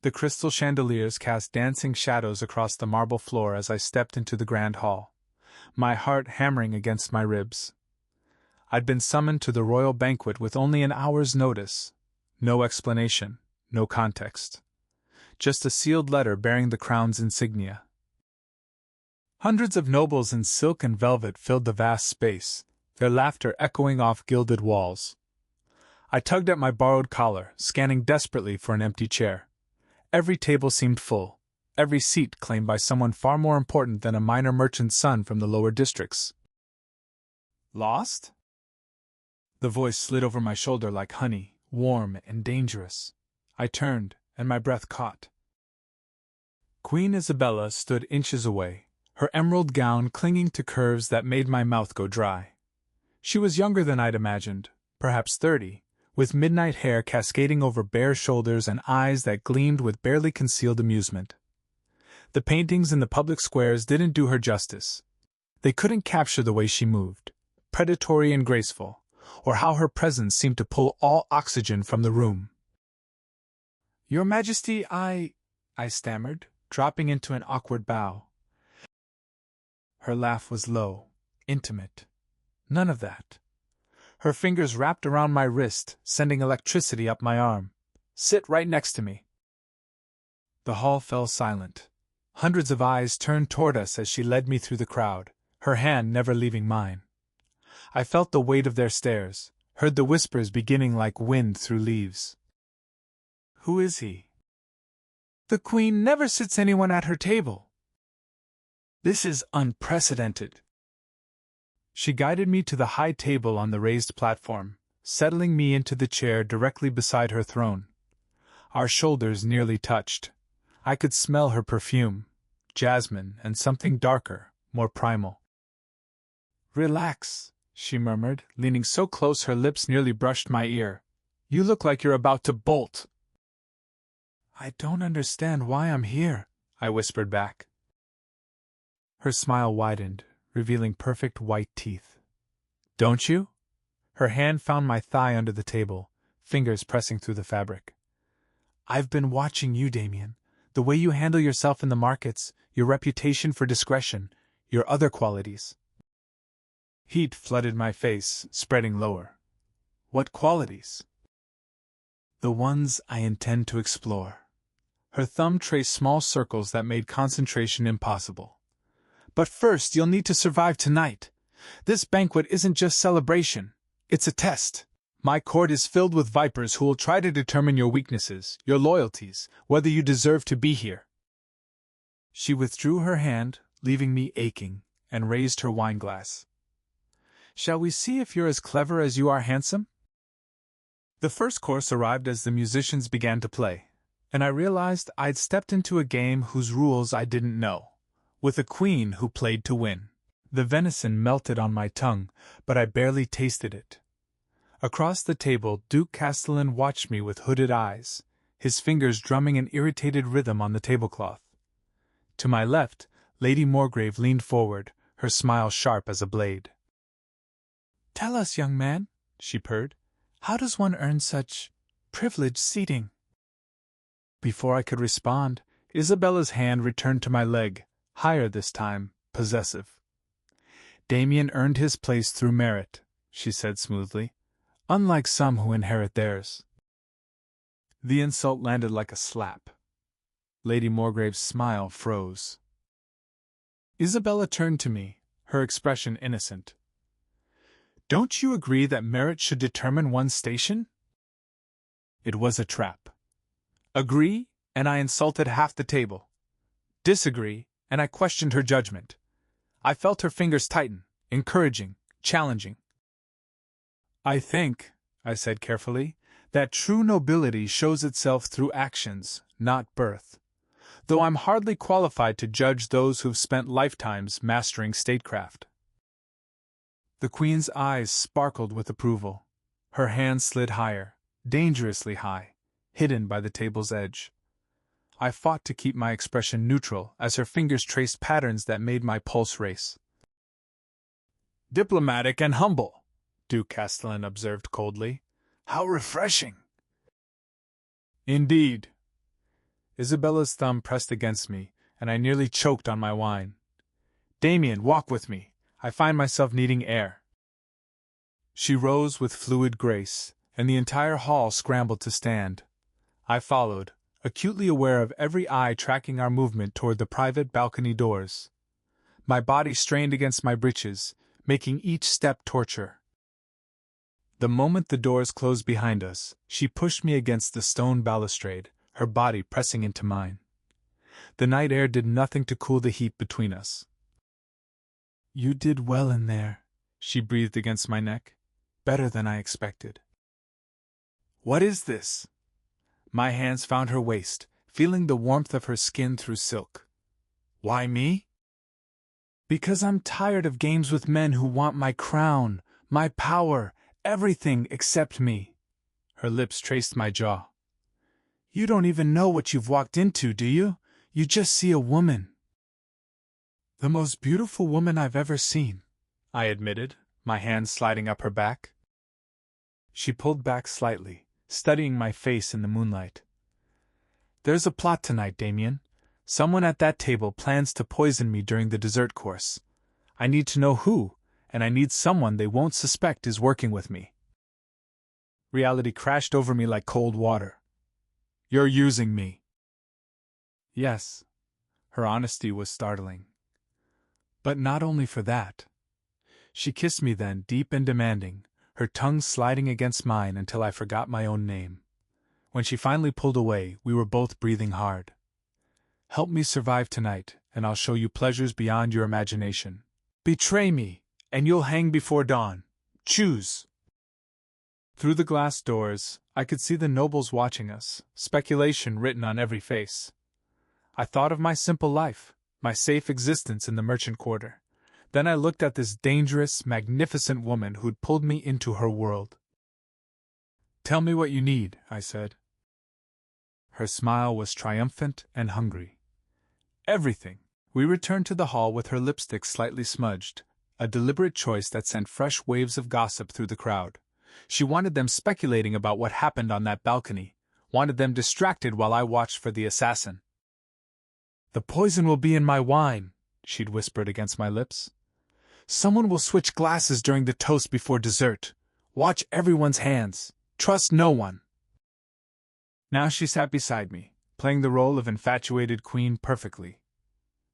The crystal chandeliers cast dancing shadows across the marble floor as I stepped into the grand hall, my heart hammering against my ribs. I'd been summoned to the royal banquet with only an hour's notice. No explanation, no context. Just a sealed letter bearing the crown's insignia. Hundreds of nobles in silk and velvet filled the vast space, their laughter echoing off gilded walls. I tugged at my borrowed collar, scanning desperately for an empty chair. Every table seemed full, every seat claimed by someone far more important than a minor merchant's son from the lower districts. Lost? The voice slid over my shoulder like honey, warm and dangerous. I turned, and my breath caught. Queen Isabella stood inches away, her emerald gown clinging to curves that made my mouth go dry. She was younger than I'd imagined, perhaps 30, with midnight hair cascading over bare shoulders and eyes that gleamed with barely concealed amusement. The paintings in the public squares didn't do her justice. They couldn't capture the way she moved, predatory and graceful, or how her presence seemed to pull all oxygen from the room. "Your Majesty, I stammered, dropping into an awkward bow. Her laugh was low, intimate. None of that. Her fingers wrapped around my wrist, sending electricity up my arm. "Sit right next to me." The hall fell silent. Hundreds of eyes turned toward us as she led me through the crowd, her hand never leaving mine. I felt the weight of their stares, heard the whispers beginning like wind through leaves. "Who is he?" "The Queen never sits anyone at her table." "This is unprecedented." She guided me to the high table on the raised platform, settling me into the chair directly beside her throne. Our shoulders nearly touched. I could smell her perfume, jasmine and something darker, more primal. "Relax," she murmured, leaning so close her lips nearly brushed my ear. "You look like you're about to bolt." "I don't understand why I'm here," I whispered back. Her smile widened, revealing perfect white teeth. "Don't you?" Her hand found my thigh under the table, fingers pressing through the fabric. "I've been watching you, Damien. The way you handle yourself in the markets, your reputation for discretion, your other qualities." Heat flooded my face, spreading lower. "What qualities?" "The ones I intend to explore." Her thumb traced small circles that made concentration impossible. "But first you'll need to survive tonight. This banquet isn't just celebration, it's a test. My court is filled with vipers who will try to determine your weaknesses, your loyalties, whether you deserve to be here." She withdrew her hand, leaving me aching, and raised her wineglass. "Shall we see if you're as clever as you are handsome?" The first course arrived as the musicians began to play, and I realized I'd stepped into a game whose rules I didn't know, with a queen who played to win. The venison melted on my tongue, but I barely tasted it. Across the table, Duke Castellan watched me with hooded eyes, his fingers drumming an irritated rhythm on the tablecloth. To my left, Lady Morgrave leaned forward, her smile sharp as a blade. "Tell us, young man," she purred, "how does one earn such privileged seating?" Before I could respond, Isabella's hand returned to my leg, higher this time, possessive. "Damien earned his place through merit," she said smoothly, "unlike some who inherit theirs." The insult landed like a slap. Lady Morgrave's smile froze. Isabella turned to me, her expression innocent. "Don't you agree that merit should determine one's station?" It was a trap. Agree, and I insulted half the table. Disagree, and I questioned her judgment. I felt her fingers tighten, encouraging, challenging. "I think," I said carefully, "that true nobility shows itself through actions, not birth. Though I'm hardly qualified to judge those who've spent lifetimes mastering statecraft." The Queen's eyes sparkled with approval. Her hand slid higher, dangerously high, hidden by the table's edge. I fought to keep my expression neutral as her fingers traced patterns that made my pulse race. "Diplomatic and humble," Duke Castellan observed coldly. "How refreshing." "Indeed." Isabella's thumb pressed against me, and I nearly choked on my wine. Damien, walk with me. I find myself needing air. She rose with fluid grace, and the entire hall scrambled to stand. I followed, acutely aware of every eye tracking our movement toward the private balcony doors. My body strained against my breeches, making each step torture. The moment the doors closed behind us, she pushed me against the stone balustrade, her body pressing into mine. The night air did nothing to cool the heat between us. You did well in there, she breathed against my neck. Better than I expected. What is this? My hands found her waist, feeling the warmth of her skin through silk. Why me? Because I'm tired of games with men who want my crown, my power, everything except me. Her lips traced my jaw. You don't even know what you've walked into, do you? You just see a woman. The most beautiful woman I've ever seen, I admitted, my hand sliding up her back. She pulled back slightly, studying my face in the moonlight. There's a plot tonight, Damien. Someone at that table plans to poison me during the dessert course. I need to know who, and I need someone they won't suspect is working with me. Reality crashed over me like cold water. You're using me. Yes. Her honesty was startling. But not only for that. She kissed me then, deep and demanding, her tongue sliding against mine until I forgot my own name. When she finally pulled away, we were both breathing hard. Help me survive tonight, and I'll show you pleasures beyond your imagination. Betray me, and you'll hang before dawn. Choose. Through the glass doors, I could see the nobles watching us, speculation written on every face. I thought of my simple life, my safe existence in the merchant quarter. Then I looked at this dangerous, magnificent woman who'd pulled me into her world. Tell me what you need, I said. Her smile was triumphant and hungry. Everything. We returned to the hall with her lipstick slightly smudged, a deliberate choice that sent fresh waves of gossip through the crowd. She wanted them speculating about what happened on that balcony, wanted them distracted while I watched for the assassin. The poison will be in my wine, she'd whispered against my lips. Someone will switch glasses during the toast before dessert. Watch everyone's hands. Trust no one. Now she sat beside me, playing the role of infatuated queen perfectly.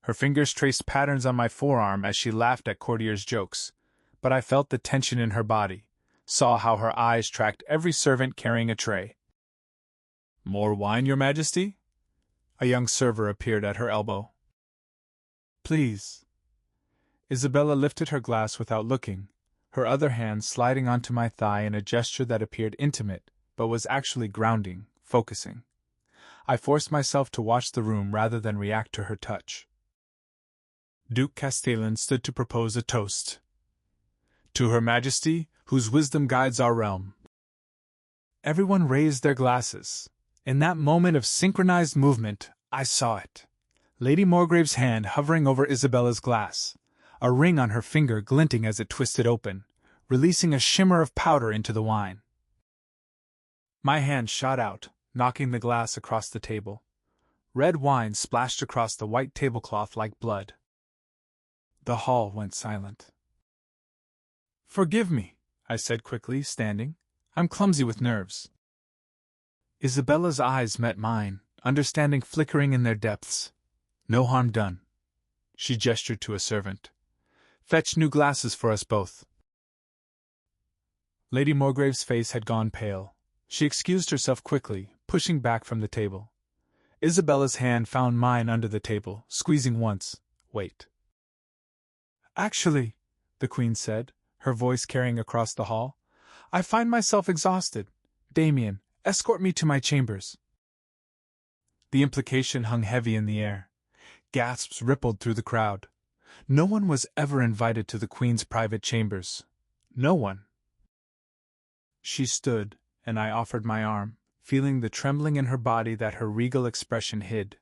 Her fingers traced patterns on my forearm as she laughed at courtiers' jokes, but I felt the tension in her body, saw how her eyes tracked every servant carrying a tray. More wine, Your Majesty? A young server appeared at her elbow. Please. Isabella lifted her glass without looking, her other hand sliding onto my thigh in a gesture that appeared intimate, but was actually grounding, focusing. I forced myself to watch the room rather than react to her touch. Duke Castellan stood to propose a toast. To Her Majesty, whose wisdom guides our realm. Everyone raised their glasses. In that moment of synchronized movement, I saw it. Lady Morgrave's hand hovering over Isabella's glass, a ring on her finger glinting as it twisted open, releasing a shimmer of powder into the wine. My hand shot out, knocking the glass across the table. Red wine splashed across the white tablecloth like blood. The hall went silent. Forgive me, I said quickly, standing. I'm clumsy with nerves. Isabella's eyes met mine, understanding flickering in their depths. No harm done. She gestured to a servant. Fetch new glasses for us both. Lady Morgrave's face had gone pale. She excused herself quickly, pushing back from the table. Isabella's hand found mine under the table, squeezing once. Wait. Actually, the Queen said, her voice carrying across the hall, I find myself exhausted. Damien, escort me to my chambers. The implication hung heavy in the air. Gasps rippled through the crowd. No one was ever invited to the Queen's private chambers. No one. She stood, and I offered my arm, feeling the trembling in her body that her regal expression hid.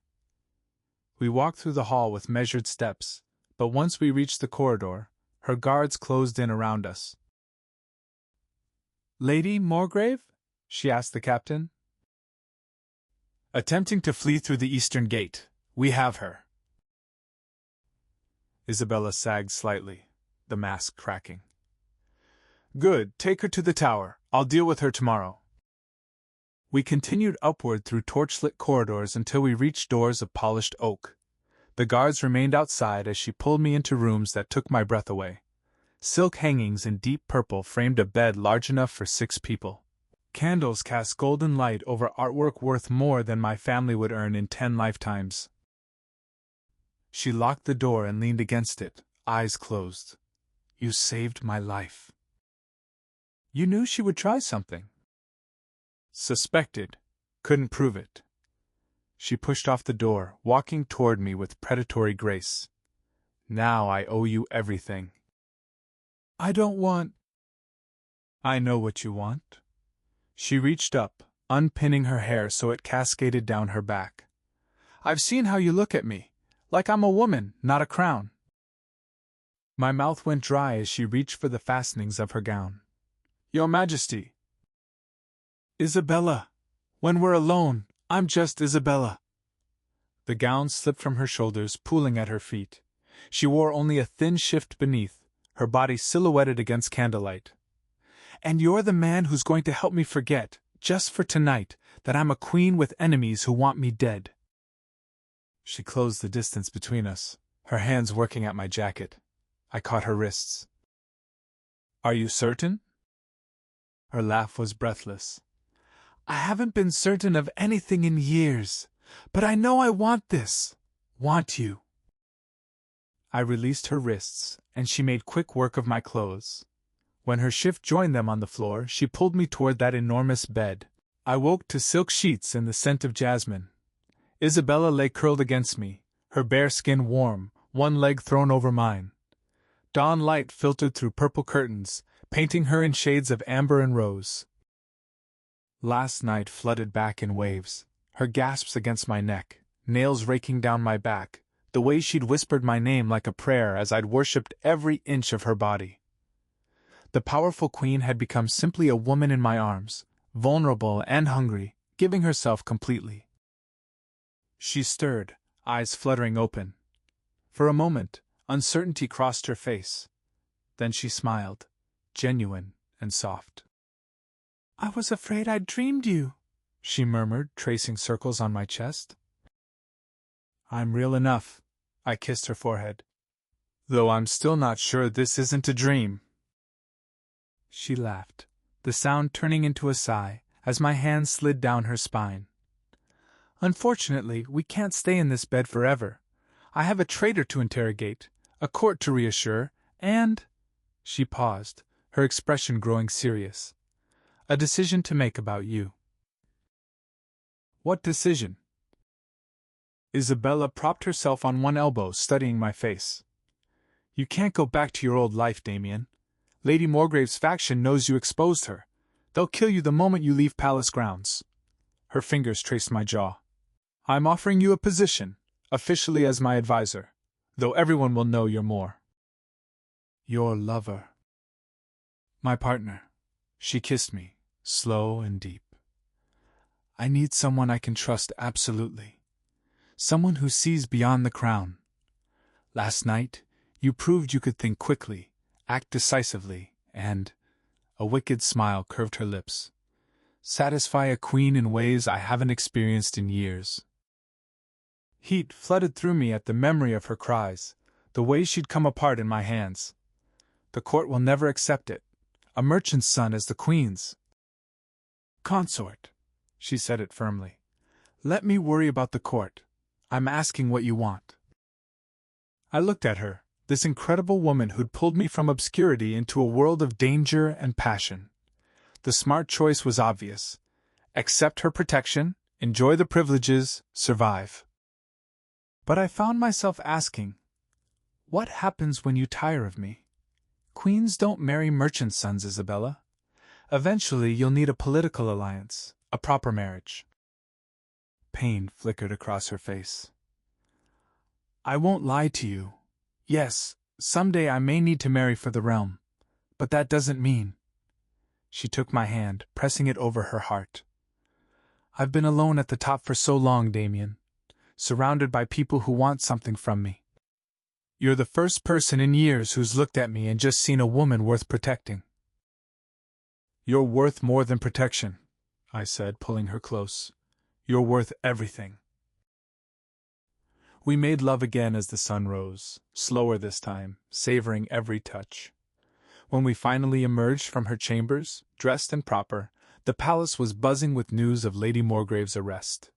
We walked through the hall with measured steps, but once we reached the corridor, her guards closed in around us. Lady Morgrave? She asked the captain. Attempting to flee through the eastern gate. We have her. Isabella sagged slightly, the mask cracking. Good, take her to the tower. I'll deal with her tomorrow. We continued upward through torchlit corridors until we reached doors of polished oak. The guards remained outside as she pulled me into rooms that took my breath away. Silk hangings in deep purple framed a bed large enough for 6 people. Candles cast golden light over artwork worth more than my family would earn in 10 lifetimes. She locked the door and leaned against it, eyes closed. You saved my life. You knew she would try something. Suspected. Couldn't prove it. She pushed off the door, walking toward me with predatory grace. Now I owe you everything. I don't want... I know what you want. She reached up, unpinning her hair so it cascaded down her back. I've seen how you look at me, like I'm a woman, not a crown. My mouth went dry as she reached for the fastenings of her gown. Your Majesty. Isabella. When we're alone, I'm just Isabella. The gown slipped from her shoulders, pooling at her feet. She wore only a thin shift beneath, her body silhouetted against candlelight. And you're the man who's going to help me forget, just for tonight, that I'm a queen with enemies who want me dead. She closed the distance between us, her hands working at my jacket. I caught her wrists. Are you certain? Her laugh was breathless. I haven't been certain of anything in years, but I know I want this. Want you. I released her wrists, and she made quick work of my clothes. When her shift joined them on the floor, she pulled me toward that enormous bed. I woke to silk sheets and the scent of jasmine. Isabella lay curled against me, her bare skin warm, one leg thrown over mine. Dawn light filtered through purple curtains, painting her in shades of amber and rose. Last night flooded back in waves, her gasps against my neck, nails raking down my back, the way she'd whispered my name like a prayer as I'd worshipped every inch of her body. The powerful queen had become simply a woman in my arms, vulnerable and hungry, giving herself completely. She stirred, eyes fluttering open. For a moment, uncertainty crossed her face. Then she smiled, genuine and soft. I was afraid I'd dreamed you, she murmured, tracing circles on my chest. I'm real enough, I kissed her forehead. Though I'm still not sure this isn't a dream. She laughed, the sound turning into a sigh, as my hand slid down her spine. Unfortunately, we can't stay in this bed forever. I have a traitor to interrogate, a court to reassure, and... She paused, her expression growing serious. A decision to make about you. What decision? Isabella propped herself on one elbow, studying my face. You can't go back to your old life, Damien. Lady Morgrave's faction knows you exposed her. They'll kill you the moment you leave palace grounds. Her fingers traced my jaw. I'm offering you a position, officially as my advisor, though everyone will know you're more. Your lover. My partner. She kissed me, slow and deep. I need someone I can trust absolutely. Someone who sees beyond the crown. Last night, you proved you could think quickly, act decisively, and... A wicked smile curved her lips. Satisfy a queen in ways I haven't experienced in years. Heat flooded through me at the memory of her cries, the way she'd come apart in my hands. The court will never accept it. A merchant's son as the queen's consort. She said it firmly. Let me worry about the court. I'm asking what you want. I looked at her, this incredible woman who'd pulled me from obscurity into a world of danger and passion. The smart choice was obvious. Accept her protection, enjoy the privileges, survive. But I found myself asking, what happens when you tire of me? Queens don't marry merchant sons, Isabella. Eventually you'll need a political alliance, a proper marriage. Pain flickered across her face. I won't lie to you. Yes, someday I may need to marry for the realm, but that doesn't mean... She took my hand, pressing it over her heart. I've been alone at the top for so long, Damien, surrounded by people who want something from me. You're the first person in years who's looked at me and just seen a woman worth protecting. You're worth more than protection, I said, pulling her close. You're worth everything. We made love again as the sun rose, slower this time, savoring every touch. When we finally emerged from her chambers, dressed and proper, the palace was buzzing with news of Lady Morgrave's arrest.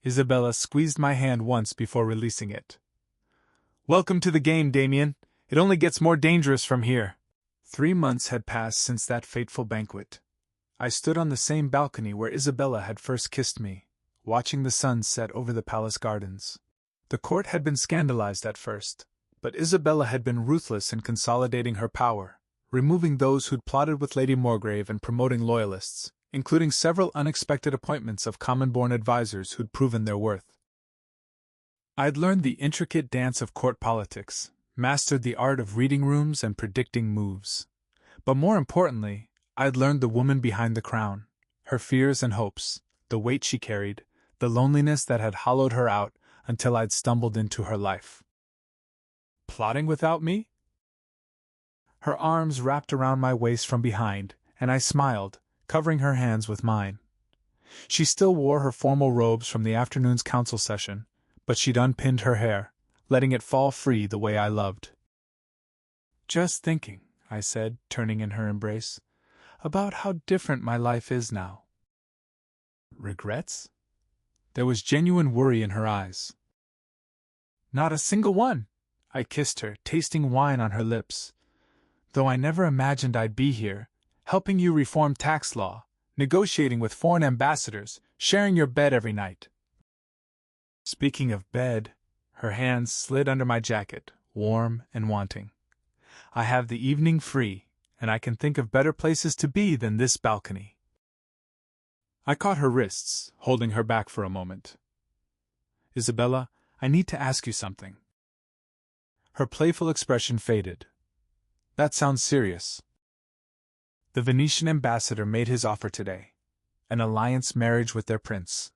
Isabella squeezed my hand once before releasing it. Welcome to the game, Damien. It only gets more dangerous from here. 3 months had passed since that fateful banquet. I stood on the same balcony where Isabella had first kissed me, watching the sun set over the palace gardens. The court had been scandalized at first, but Isabella had been ruthless in consolidating her power, removing those who'd plotted with Lady Morgrave and promoting loyalists, including several unexpected appointments of common-born advisors who'd proven their worth. I'd learned the intricate dance of court politics, mastered the art of reading rooms and predicting moves. But more importantly, I'd learned the woman behind the crown, her fears and hopes, the weight she carried, the loneliness that had hollowed her out until I'd stumbled into her life. Plotting without me? Her arms wrapped around my waist from behind, and I smiled, covering her hands with mine. She still wore her formal robes from the afternoon's council session, but she'd unpinned her hair, letting it fall free the way I loved. Just thinking, I said, turning in her embrace, about how different my life is now. Regrets? There was genuine worry in her eyes. Not a single one! I kissed her, tasting wine on her lips. Though I never imagined I'd be here, helping you reform tax law, negotiating with foreign ambassadors, sharing your bed every night. Speaking of bed, her hands slid under my jacket, warm and wanting. I have the evening free, and I can think of better places to be than this balcony. I caught her wrists, holding her back for a moment. Isabella, I need to ask you something. Her playful expression faded. That sounds serious. The Venetian ambassador made his offer today. An alliance marriage with their prince.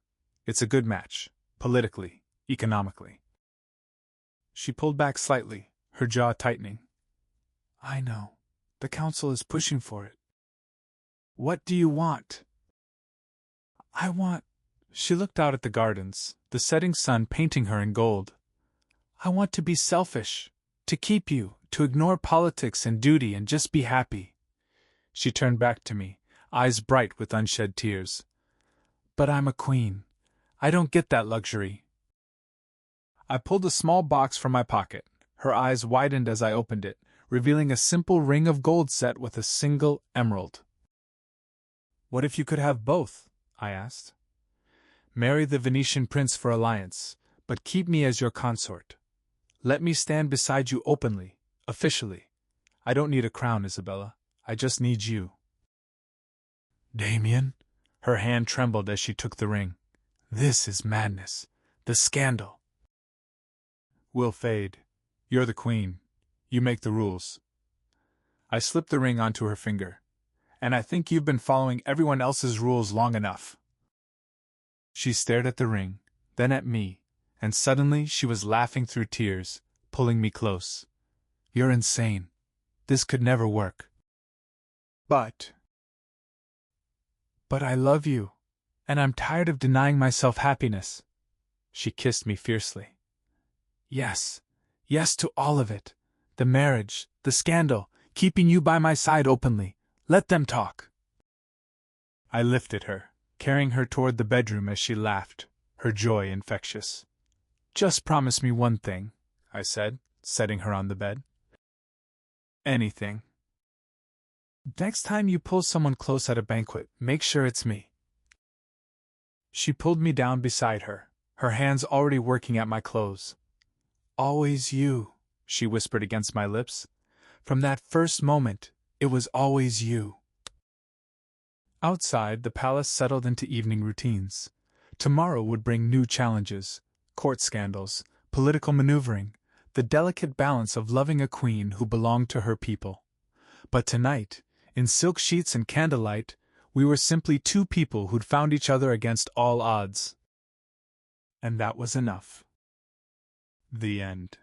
It's a good match. Politically, economically. She pulled back slightly, her jaw tightening. I know. The council is pushing for it. What do you want? I want... She looked out at the gardens, the setting sun painting her in gold. I want to be selfish, to keep you, to ignore politics and duty and just be happy. She turned back to me, eyes bright with unshed tears. But I'm a queen. I don't get that luxury. I pulled a small box from my pocket. Her eyes widened as I opened it, revealing a simple ring of gold set with a single emerald. What if you could have both? I asked. Marry the Venetian prince for alliance, but keep me as your consort. Let me stand beside you openly, officially. I don't need a crown, Isabella. I just need you. Damien? Her hand trembled as she took the ring. This is madness. The scandal. We'll fade. You're the queen. You make the rules. I slipped the ring onto her finger. And I think you've been following everyone else's rules long enough. She stared at the ring, then at me, and suddenly she was laughing through tears, pulling me close. You're insane. This could never work. But I love you. And I'm tired of denying myself happiness. She kissed me fiercely. Yes, yes to all of it. The marriage, the scandal, keeping you by my side openly. Let them talk. I lifted her, carrying her toward the bedroom as she laughed, her joy infectious. Just promise me one thing, I said, setting her on the bed. Anything. Next time you pull someone close at a banquet, make sure it's me. She pulled me down beside her, her hands already working at my clothes. Always you, she whispered against my lips. From that first moment, it was always you. Outside, the palace settled into evening routines. Tomorrow would bring new challenges, court scandals, political maneuvering, the delicate balance of loving a queen who belonged to her people. But tonight, in silk sheets and candlelight, We were simply two people who'd found each other against all odds. And that was enough. The end.